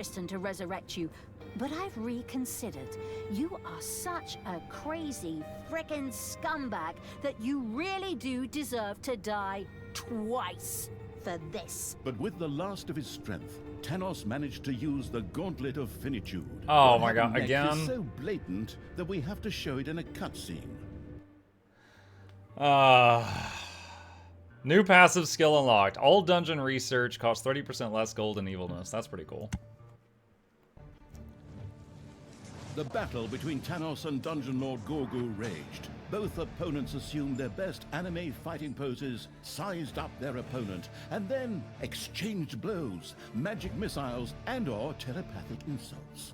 Tristan to resurrect you, but I've reconsidered. You are such a crazy frickin' scumbag that you really do deserve to die twice for this. But with the last of his strength, Thanos managed to use the Gauntlet of Finitude. Oh What my god, happened next again? is so blatant that we have to show it in a cutscene. New passive skill unlocked. All dungeon research costs 30% less gold and evilness. That's pretty cool. The battle between Thanos and Dungeon Lord Gorgu raged. Both opponents assumed their best anime fighting poses, sized up their opponent, and then exchanged blows, magic missiles, and/or telepathic insults.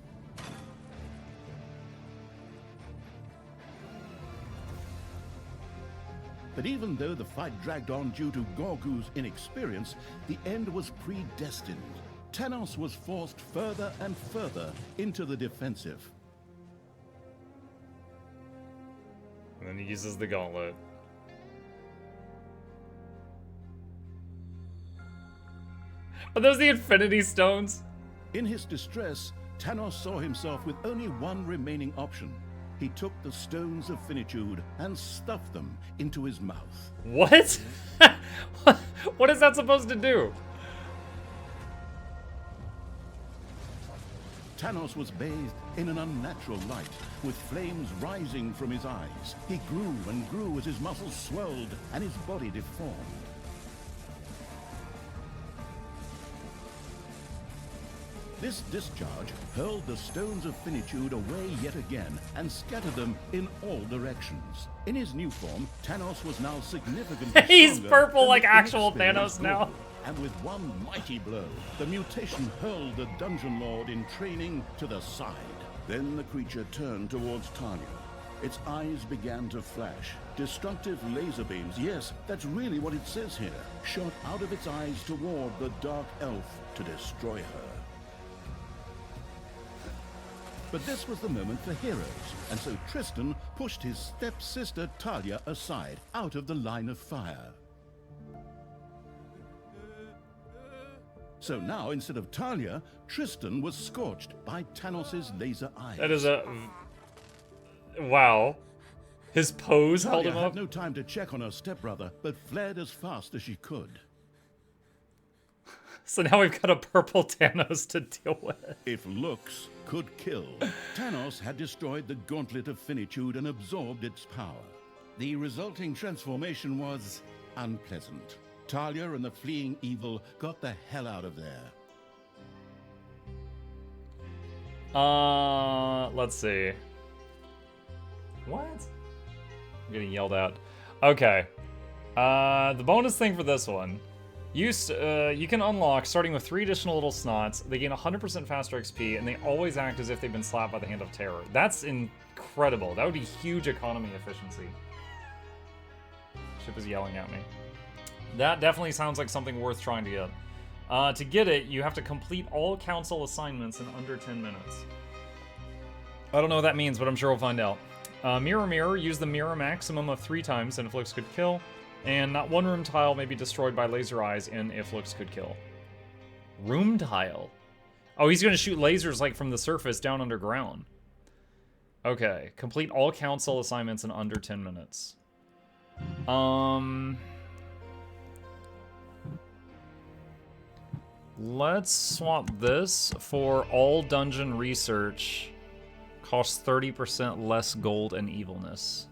But even though the fight dragged on due to Gorgu's inexperience, the end was predestined. Thanos was forced further and further into the defensive. And then he uses the gauntlet. Are those the Infinity Stones? In his distress, Thanos saw himself with only one remaining option. He took the Stones of Finitude and stuffed them into his mouth. What? What is that supposed to do? Thanos was bathed in an unnatural light, with flames rising from his eyes. He grew and grew as his muscles swelled and his body deformed. This discharge hurled the Stones of Finitude away yet again and scattered them in all directions. In his new form, Thanos was now significantly He's stronger purple than like the actual inexperienced Thanos now. Gorgu. And with one mighty blow, the mutation hurled the Dungeon Lord in training to the side. Then the creature turned towards Talia. Its eyes began to flash. Destructive laser beams, yes, that's really what it says here, shot out of its eyes toward the Dark Elf to destroy her. But this was the moment for heroes, and so Tristan pushed his stepsister Talia aside, out of the line of fire. So now, instead of Talia, Tristan was scorched by Thanos' laser eyes. That is a... Wow. His pose held Talia him had up. no time to check on her stepbrother, but fled as fast as she could. So now we've got a purple Thanos to deal with. If looks could kill, Thanos had destroyed the Gauntlet of Finitude and absorbed its power. The resulting transformation was unpleasant. Talia and the fleeing evil got the hell out of there. Let's see. What? I'm getting yelled at. Okay. The bonus thing for this one. You can unlock, starting with 3 additional little snots. They gain 100% faster XP, and they always act as if they've been slapped by the hand of terror. That's incredible. That would be huge economy efficiency. Ship is yelling at me. That definitely sounds like something worth trying to get. To get it, you have to complete all council assignments in under 10 minutes. I don't know what that means, but I'm sure we'll find out. Mirror Mirror, use the mirror maximum of 3 times, and if looks could kill. And not one room tile may be destroyed by laser eyes in if looks could kill. Room tile? Oh, he's going to shoot lasers like from the surface down underground. Okay, complete all council assignments in under 10 minutes. Let's swap this for all dungeon research. Costs 30% less gold and evilness.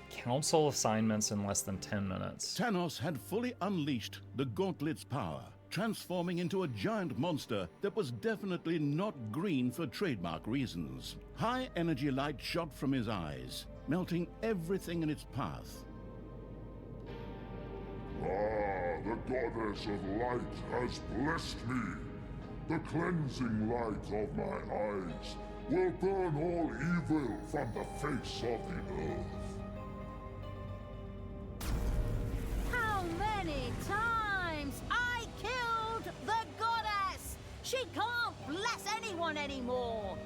Council assignments in less than 10 minutes. Thanos had fully unleashed the Gauntlet's power, transforming into a giant monster that was definitely not green for trademark reasons. High energy light shot from his eyes, melting everything in its path. Ah, the goddess of light has blessed me. The cleansing light of my eyes will burn all evil from the face of the earth. How many times I killed the goddess? She can't bless anyone anymore.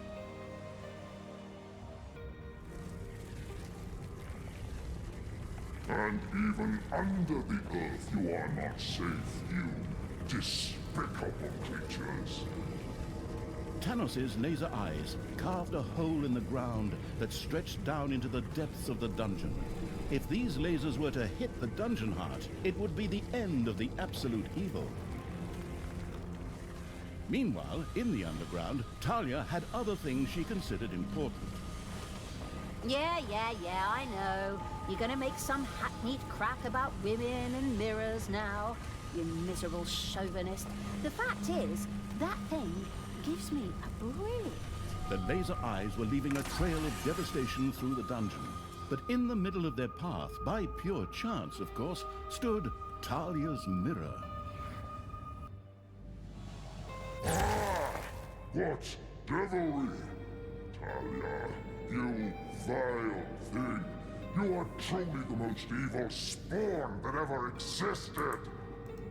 And even under the earth you are not safe, you despicable creatures. Tanos's laser eyes carved a hole in the ground that stretched down into the depths of the dungeon. If these lasers were to hit the dungeon heart, it would be the end of the absolute evil. Meanwhile, in the underground, Talia had other things she considered important. Yeah, I know. You're gonna make some hackneyed crack about women and mirrors now, you miserable chauvinist. The fact is, that thing gives me a break. The laser eyes were leaving a trail of devastation through the dungeon. But in the middle of their path, by pure chance, of course, stood Talia's mirror. Ah! What devilry! Talia, you vile thing! You are truly the most evil spawn that ever existed!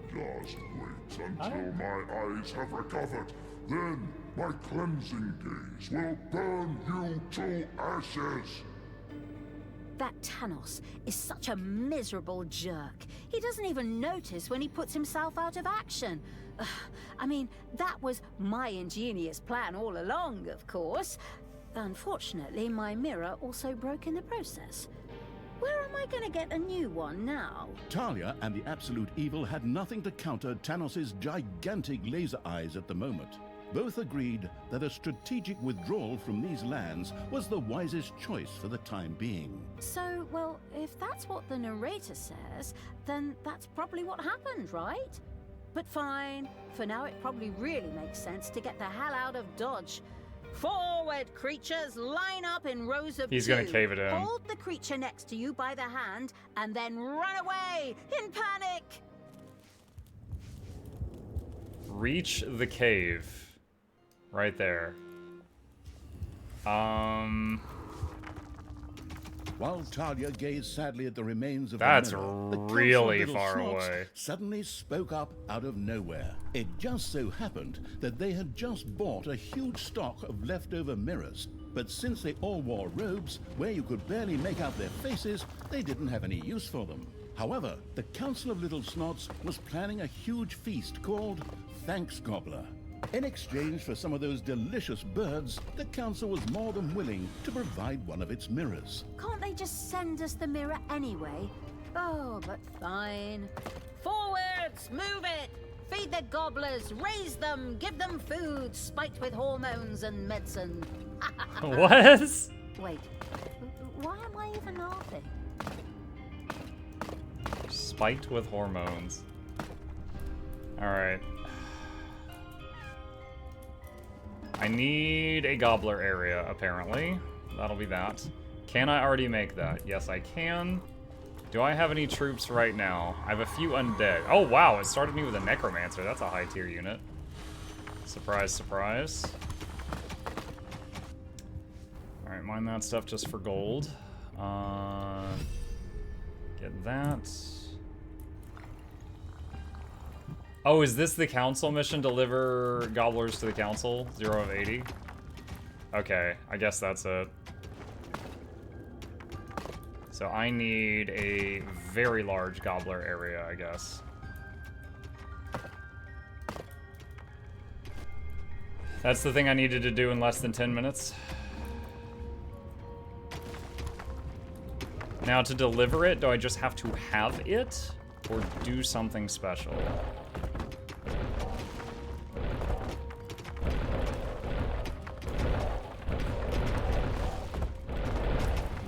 Just wait until my eyes have recovered. Then my cleansing gaze will burn you to ashes! That Tanos is such a miserable jerk. He doesn't even notice when he puts himself out of action. I mean, that was my ingenious plan all along, of course. Unfortunately, my mirror also broke in the process. Where am I going to get a new one now? Talia and the Absolute Evil had nothing to counter Tanos's gigantic laser eyes at the moment. Both agreed that a strategic withdrawal from these lands was the wisest choice for the time being. So, well, if that's what the narrator says, then that's probably what happened, right? But fine. For now, it probably really makes sense to get the hell out of Dodge. Forward, creatures! Line up in rows of He's two. gonna cave it in. Hold the creature next to you by the hand, and then run away in panic! Reach the cave. Right there. While Talia gazed sadly at the remains of That's the mirror, the Council of really Little far Snorts away. suddenly spoke up out of nowhere. It just so happened that they had just bought a huge stock of leftover mirrors, but since they all wore robes, where you could barely make out their faces, they didn't have any use for them. However, the Council of Little Snots was planning a huge feast called Thanks Gobbler. In exchange for some of those delicious birds, the council was more than willing to provide one of its mirrors. Can't they just send us the mirror anyway? Oh, but fine. Forwards! Move it! Feed the gobblers! Raise them! Give them food! Spiked with hormones and medicine. What? Wait, why am I even laughing? Spiked with hormones. Alright. I need a gobbler area, apparently. That'll be that. Can I already make that? Yes, I can. Do I have any troops right now? I have a few undead. Oh, wow, it started me with a necromancer. That's a high-tier unit. Surprise, surprise. Alright, mine that stuff just for gold. Get that. Oh, is this the council mission? Deliver gobblers to the council? 0 of 80? Okay, I guess that's it. So I need a very large gobbler area, I guess. That's the thing I needed to do in less than 10 minutes. Now, to deliver it, do I just have to have it? Or do something special?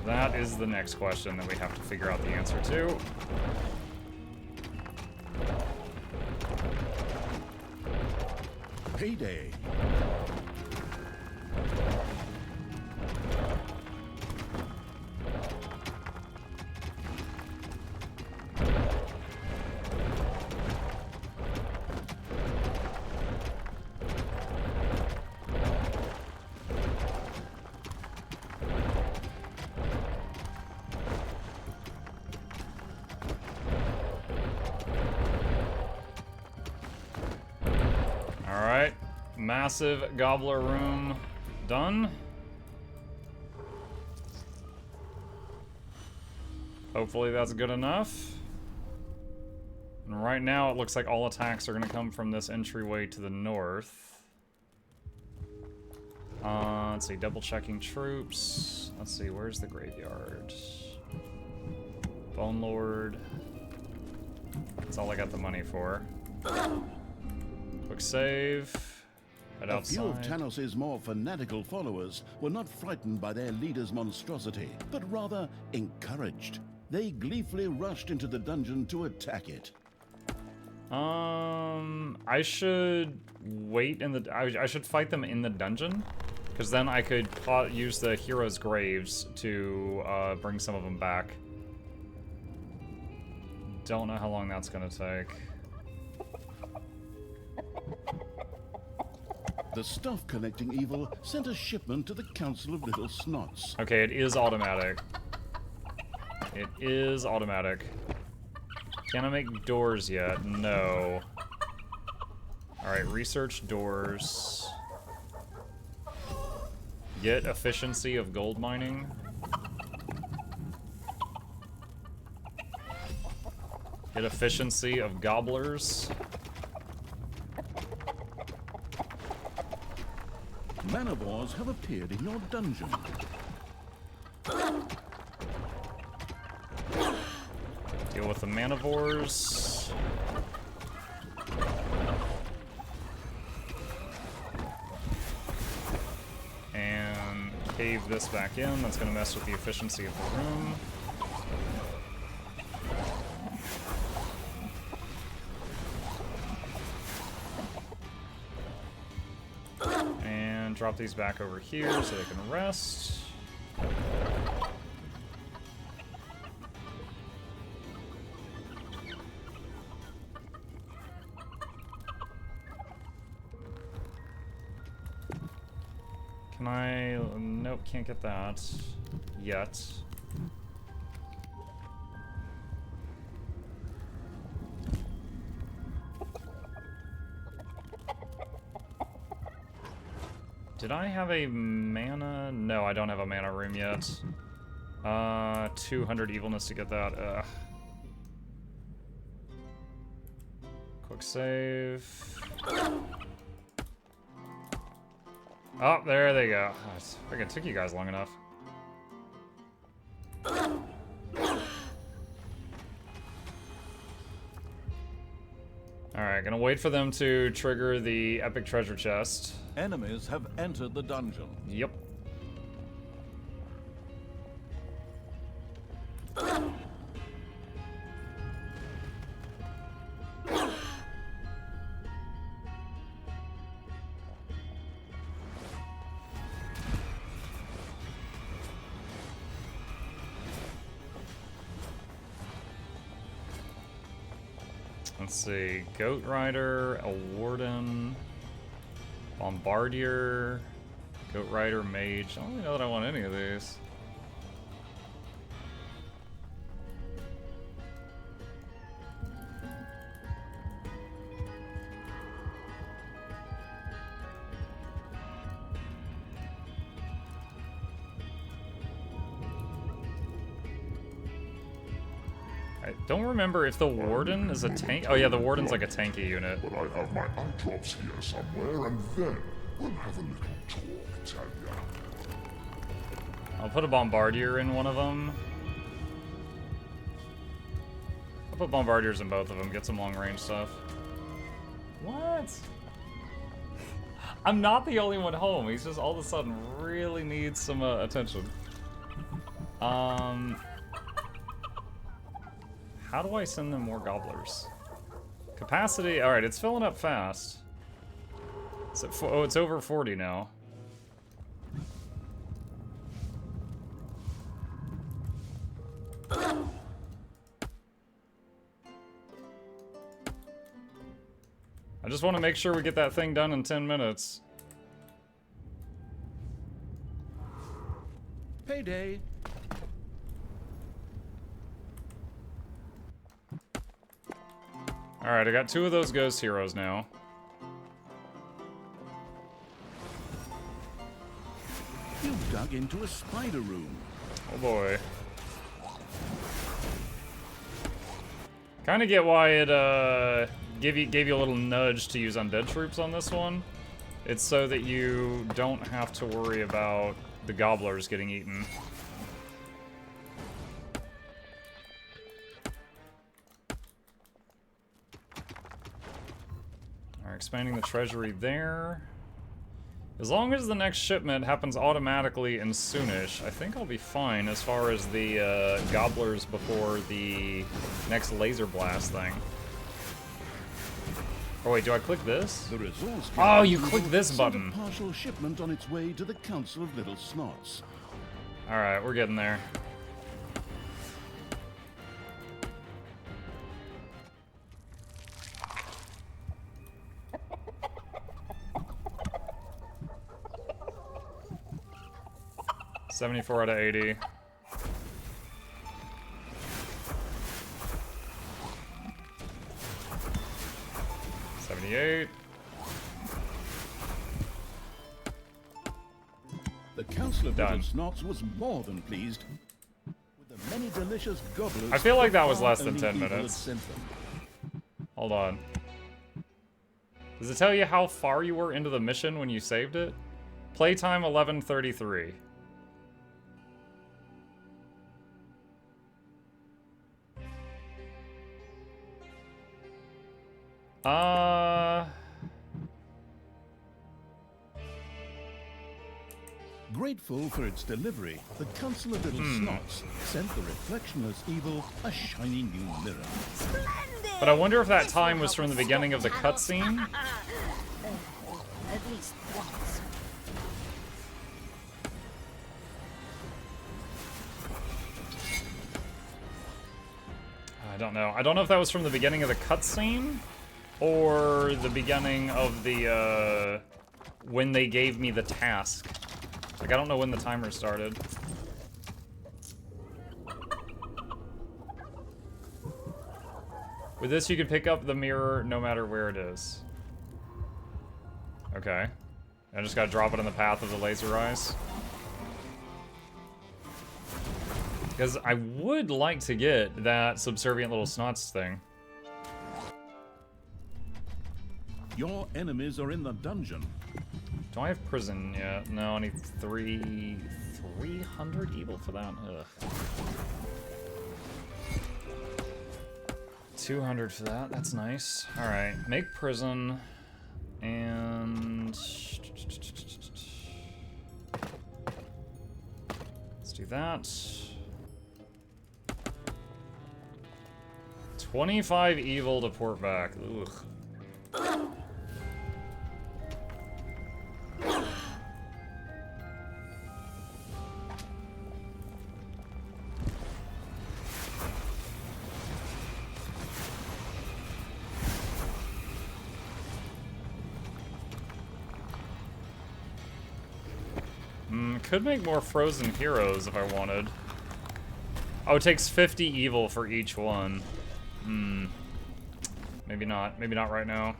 That is the next question that we have to figure out the answer to. Payday. Alright. Massive gobbler room done. Hopefully that's good enough. And right now it looks like all attacks are going to come from this entryway to the north. Let's see, double checking troops. Let's see, where's the graveyard? Bone Lord. That's all I got the money for. Quick save. Head A few of outside. Tanos's more fanatical followers were not frightened by their leader's monstrosity, but rather encouraged. They gleefully rushed into the dungeon to attack it. I should wait in the... I should fight them in the dungeon, because then I could use the heroes' graves to bring some of them back. Don't know how long that's gonna take. The stuff collecting evil sent a shipment to the Council of Little Snots. Okay, it is automatic. It is automatic. Can I make doors yet? No. Alright, research doors. Get efficiency of gold mining. Get efficiency of gobblers. Manowars have appeared in your dungeon. Deal with the manivores. And cave this back in. That's going to mess with the efficiency of the room. And drop these back over here so they can rest. Can I... Nope, can't get that yet. Did I have a mana? No, I don't have a mana room yet. 200 evilness to get that. Ugh. Quick save. Oh, there they go. Oh, it's freaking took you guys long enough. Alright, gonna wait for them to trigger the epic treasure chest. Enemies have entered the dungeon. Yep. Let's see, Goat Rider, a Warden, Bombardier, Goat Rider, Mage. I don't really know that I want any of these. I don't remember if the Warden is a tank. Oh yeah, the Warden's like a tanky unit. But I have my eye drops here somewhere, and then we'll have a little talk, Talia. I'll put a Bombardier in one of them. I'll put Bombardiers in both of them, get some long-range stuff. What? I'm not the only one home. He's just all of a sudden really needs some attention. How do I send them more gobblers? Capacity, alright, it's filling up fast. It's at oh, it's over 40 now. I just want to make sure we get that thing done in 10 minutes. Payday. Alright, I got 2 of those ghost heroes now. You dug into a spider room. Oh boy. Kind of get why it gave you a little nudge to use undead troops on this one. It's so that you don't have to worry about the gobblers getting eaten. Alright, expanding the treasury there. As long as the next shipment happens automatically and soonish, I think I'll be fine as far as the gobblers before the next laser blast thing. Oh wait, do I click this? The resource Oh, you click Eagle this sent button. A partial shipment on its way to the Council of Little Snots. Alright, we're getting there. $74 out of 80. $78. The Council of Done. Little Snots was more than pleased with the many delicious gobblers. I feel like that was far less than only 10 evil had minutes. sent them. Hold on. Does it tell you how far you were into the mission when you saved it? Playtime 11:33. Grateful for its delivery, the Council of Little Snots sent the reflectionless evil a shiny new mirror. Splendid! But I wonder if that This time will was help from the us beginning of the stop cutscene. At least once. I don't know. I don't know if that was from the beginning of the cutscene or the beginning of the when they gave me the task. Like, I don't know when the timer started. With this, you can pick up the mirror no matter where it is. Okay. I just gotta drop it in the path of the laser eyes. Because I would like to get that subservient little snots thing. Your enemies are in the dungeon. Do I have prison yet? No, I need 300 evil for that? Ugh. 200 for that, that's nice. Alright, make prison, and... let's do that. 25 evil to port back, ugh. Could make more frozen heroes if I wanted. Oh, it takes 50 evil for each one. Maybe not. Maybe not right now.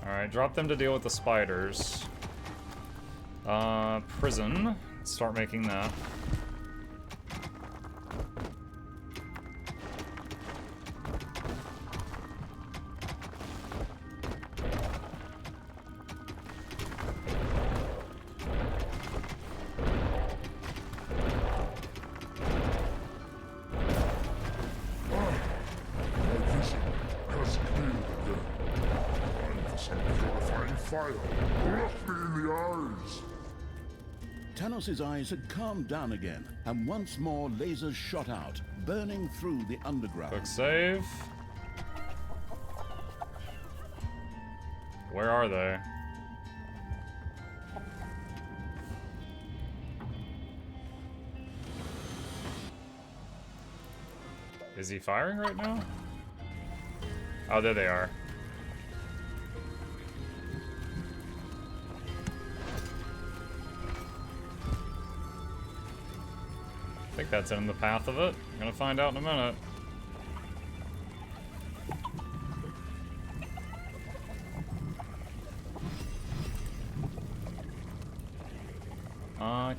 Alright, drop them to deal with the spiders. Prison. Let's start making that. Tanos's eyes had calmed down again, and once more lasers shot out, burning through the underground. Quick save. Where are they? Is he firing right now? Oh, there they are. I think that's in the path of it. I'm gonna find out in a minute.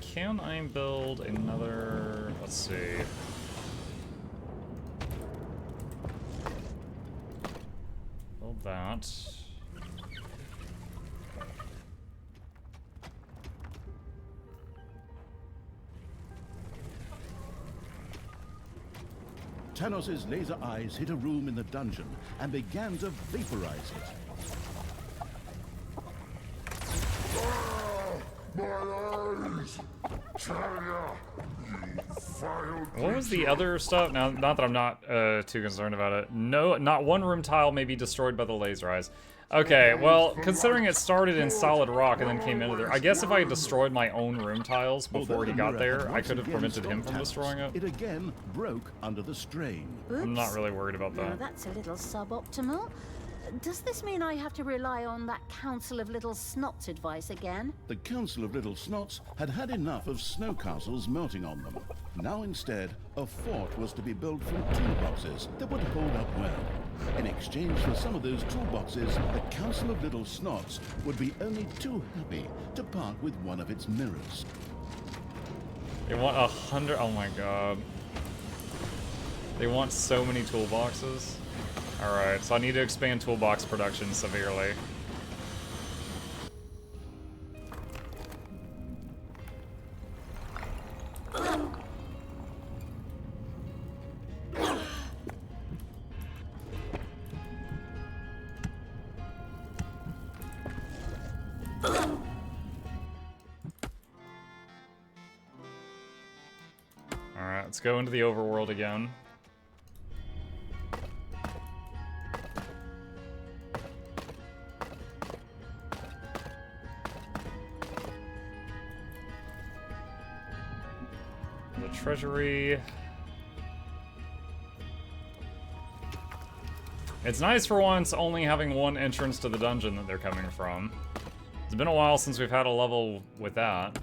Can I build another... let's see. that. Tanos's laser eyes hit a room in the dungeon and began to vaporize it. My eyes! Talia! You vile What was the creature. other stuff? Now, not that I'm not too concerned about it. No, not one room tile may be destroyed by the laser eyes. Okay, well, considering it started in solid rock and then came into there, I guess if I had destroyed my own room tiles before he got there, I could have prevented him from destroying it. It again broke under the strain. I'm not Oops. really worried about Now that. that's a little suboptimal. Does this mean I have to rely on that Council of Little Snots advice again? The Council of Little Snots had had enough of snow castles melting on them. Now instead, a fort was to be built from toolboxes that would hold up well. In exchange for some of those toolboxes, the Council of Little Snots would be only too happy to part with one of its mirrors. They want 100. Oh my god. They want so many toolboxes. Alright, so I need to expand toolbox production severely. Alright, let's go into the overworld again. The treasury. It's nice for once only having one entrance to the dungeon that they're coming from. It's been a while since we've had a level with that.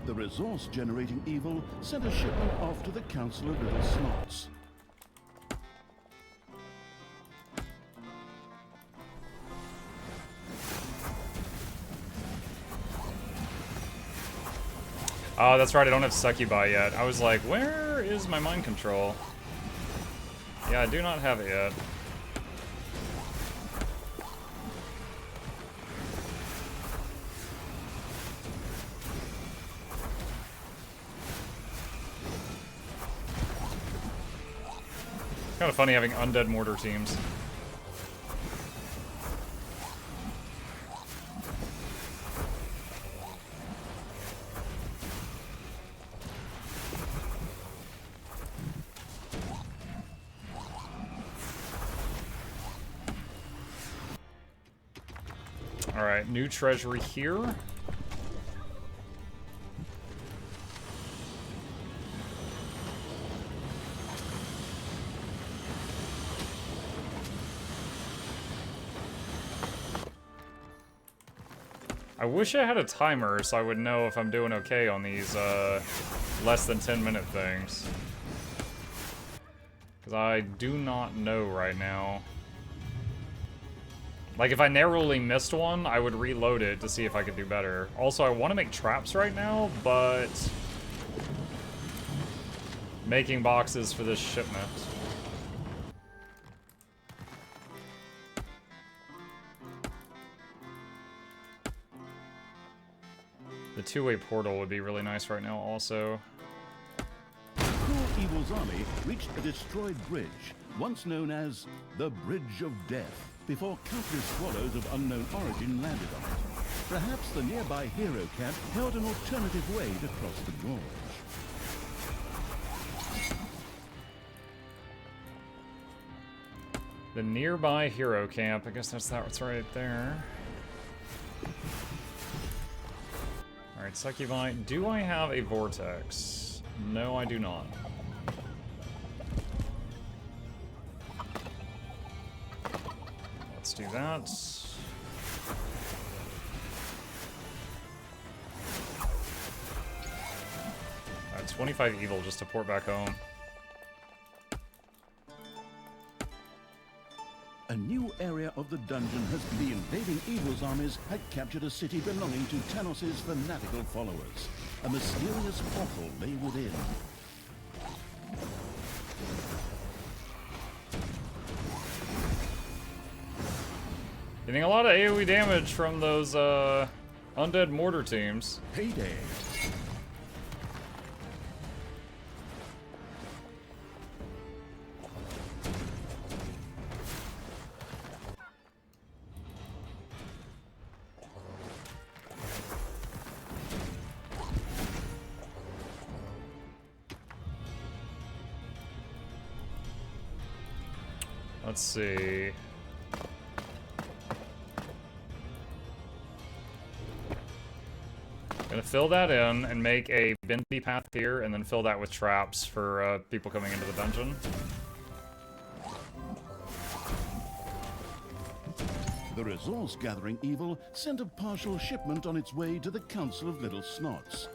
The resource-generating evil sent a shipment off to the Council of Little Snots. Oh, that's right, I don't have Succubi yet. I was like, where is my mind control? Yeah, I do not have it yet. Kind of funny having undead mortar teams. Alright, new treasury here. I wish I had a timer so I would know if I'm doing okay on these less than 10-minute things. Because I do not know right now. Like, if I narrowly missed one, I would reload it to see if I could do better. Also, I want to make traps right now, but making boxes for this shipment. The two-way portal would be really nice right now also. Cruel Evil's army reached a destroyed bridge, once known as the Bridge of Death, before countless swallows of unknown origin landed on it. Perhaps the nearby hero camp held an alternative way to cross the gorge. The nearby hero camp, I guess that's right there. Alright, Succubi, do I have a vortex? No, I do not. Let's do that. Alright, 25 evil just to port back home. area of the dungeon has the invading evil's armies had captured a city belonging to Tanos's fanatical followers. A mysterious portal lay within. Getting a lot of AoE damage from those undead mortar teams. Payday. Let's see. Gonna fill that in and make a bendy path here, and then fill that with traps for people coming into the dungeon. The resource-gathering evil sent a partial shipment on its way to the Council of Little Snots.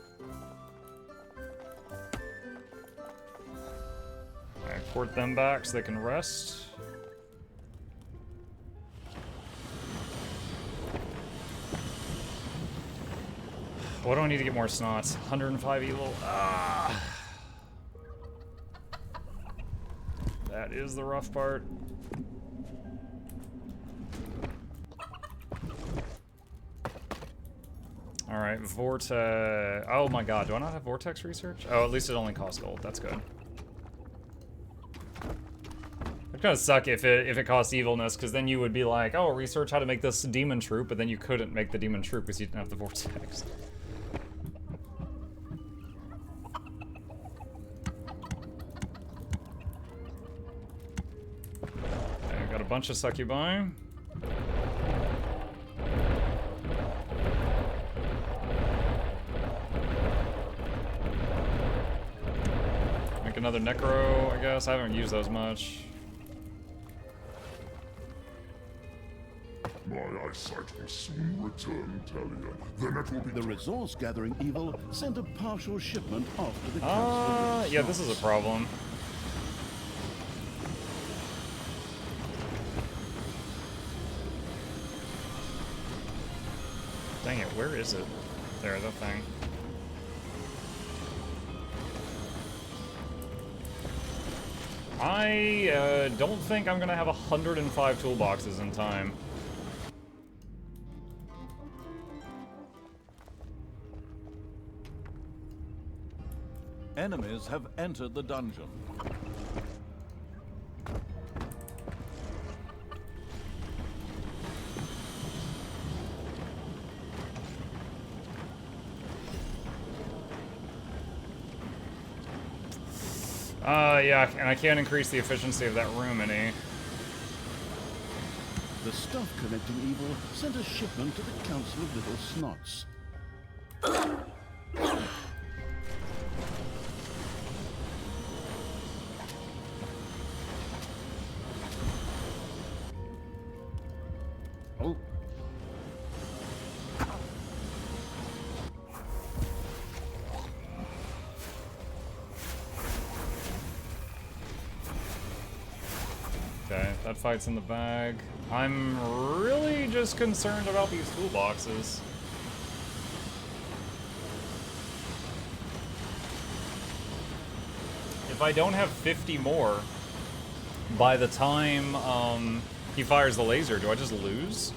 Alright, port them back so they can rest. What do I need to get more snots? 105 evil. Ah. That is the rough part. Alright, Vortex. Oh my god, do I not have Vortex research? Oh, at least it only costs gold. That's good. It'd kind of suck if it cost evilness, because then you would be like, oh, research how to make this demon troop, but then you couldn't make the demon troop because you didn't have the Vortex. Okay, got a bunch of succubi. Make another necro, I guess. I haven't used those much. My eyesight will soon return, Talia. Then it will be... The resource-gathering evil sent a partial shipment off to the Council of Little Yeah, this is a Snots. problem. Dang it, where is it? There, that thing. I don't think I'm gonna have 105 toolboxes in time. Enemies have entered the dungeon. Yeah, and I can't increase the efficiency of that room any. The stuff-collecting evil sent a shipment to the Council of Little Snots. Oh. Okay, that fight's in the bag. I'm really just concerned about these toolboxes. If I don't have 50 more by the time he fires the laser, do I just lose?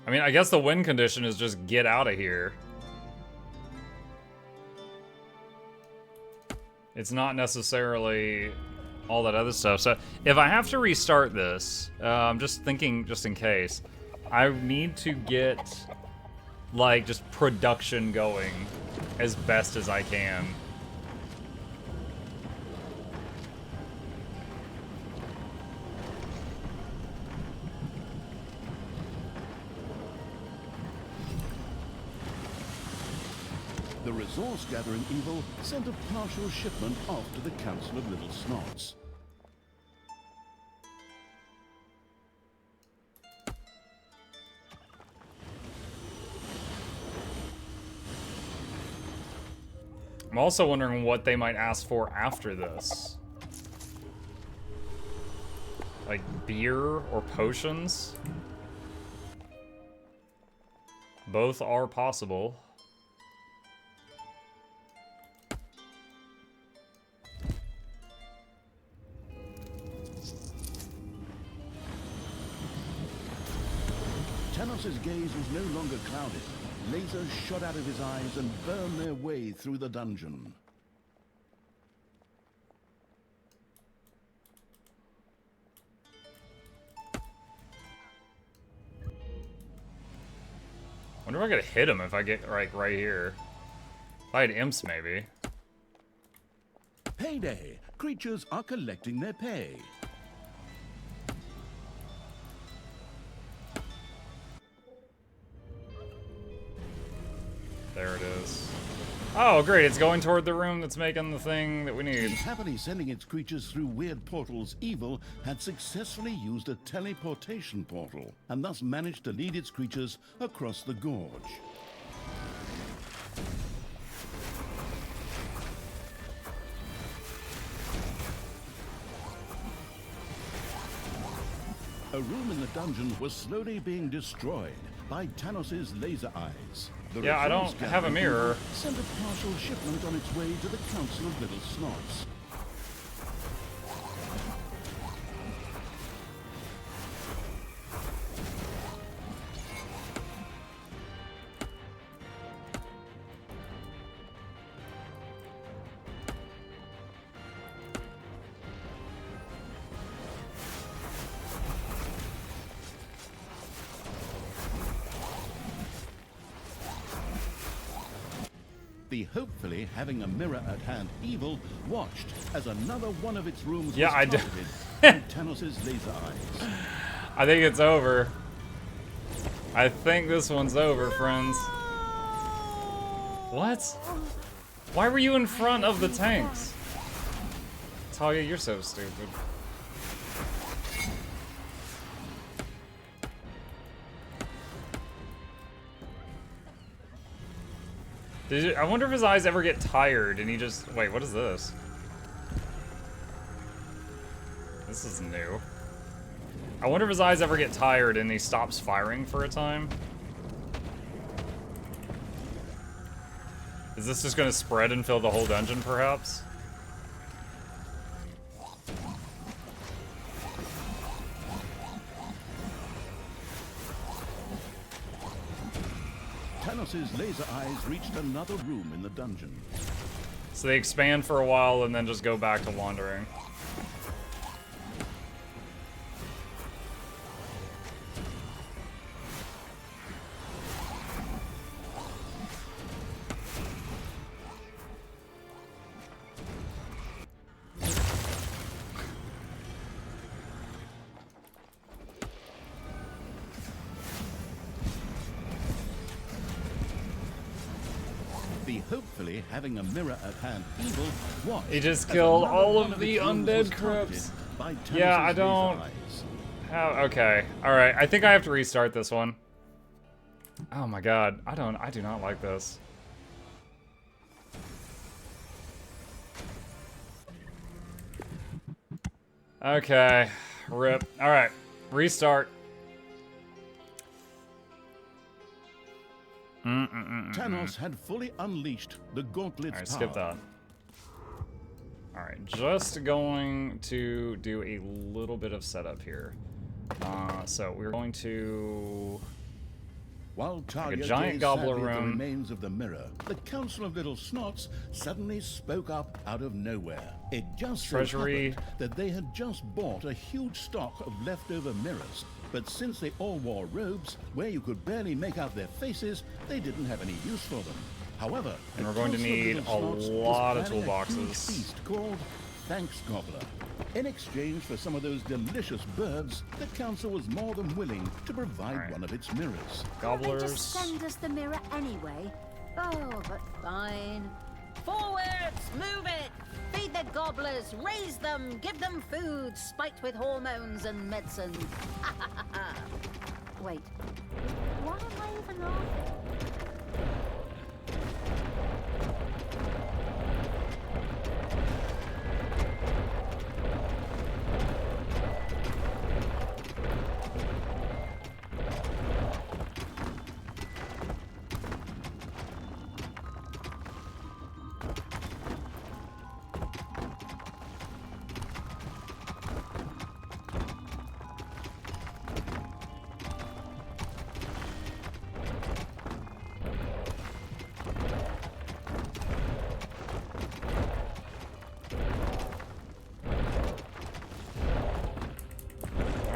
I mean, I guess the win condition is just get out of here. It's not necessarily all that other stuff. So if I have to restart this, I'm just thinking, just in case, I need to get, like, just production going as best as I can. The resource-gathering evil sent a partial shipment off to the Council of Little Snots. I'm also wondering what they might ask for after this. Like beer or potions? Both are possible. Tanos' gaze was no longer clouded. Lasers shot out of his eyes and burned their way through the dungeon. Wonder if I could hit him if I get like right here. If I had imps, maybe. Payday! Creatures are collecting their pay. There it is. Oh, great. It's going toward the room that's making the thing that we need. Happily sending its creatures through weird portals, Evil had successfully used a teleportation portal, and thus managed to lead its creatures across the gorge. A room in the dungeon was slowly being destroyed by Tanos' laser eyes. The Yeah, I don't have a mirror. Sent a partial shipment on its way to the Council of Little Snots. The hopefully having a mirror at hand Evil watched as another one of its rooms was targeted by Tanos' laser eyes. I think it's over. I think this one's over, friends. What? Why were you in front of the tanks? Talia, you're so stupid. I wonder if his eyes ever get tired and he just... Wait, what is this? This is new. I wonder if his eyes ever get tired and he stops firing for a time. Is this just gonna spread and fill the whole dungeon, perhaps? Tanos' laser eyes reached another room in the dungeon. So they expand for a while and then just go back to wandering. Hopefully having a mirror at hand Evil watched. He just killed all of the undead crypts. Yeah, I don't have... Okay, alright, I think I have to restart this one. Oh my god, I do not like this. Okay, rip. Alright, restart. Tanos had fully unleashed the Gauntlet's Alright, power. skip that. Alright, just going to do a little bit of setup here. So we're going to... While Talia giant gazed gobbler sadly at the room. remains of the mirror, the Council of Little Snots suddenly spoke up out of nowhere. It just so Treasury. happened that they had just bought a huge stock of leftover mirrors. But since they all wore robes, where you could barely make out their faces, they didn't have any use for them. However, And the we're going to Council of need Little a Snots was lot of planning a huge toolboxes. feast called Thanks Gobbler. In exchange for some of those delicious birds, the council was more than willing to provide one of its mirrors. Can't they Gobblers. just send us the mirror anyway? Oh, but fine. Forwards! Move it! Feed the gobblers! Raise them! Give them food! Spiked with hormones and medicine. Wait. Why am I even laughing?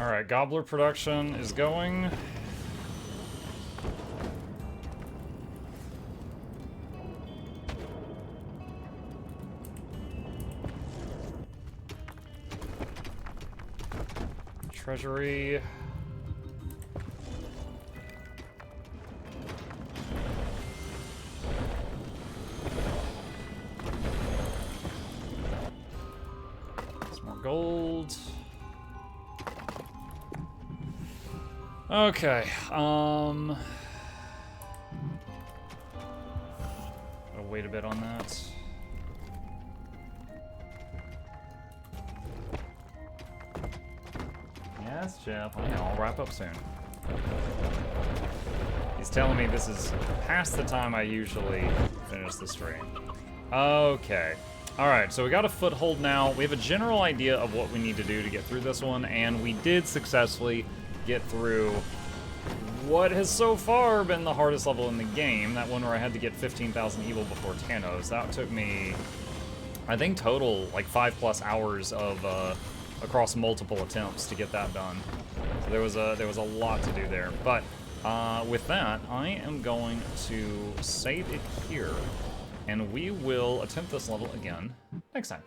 Alright, gobbler production is going. Treasury. Some more gold. Okay, I'll wait a bit on that. Yes, Jeff, I know, I'll wrap up soon. He's telling me this is past the time I usually finish the stream. Okay. Alright, so we got a foothold now. We have a general idea of what we need to do to get through this one, and we did successfully get through what has so far been the hardest level in the game, that one where I had to get 15,000 evil before Tanos. That took me, I think, total, like 5+ hours of, across multiple attempts to get that done. So there was a lot to do there. But with that, I am going to save it here, and we will attempt this level again next time.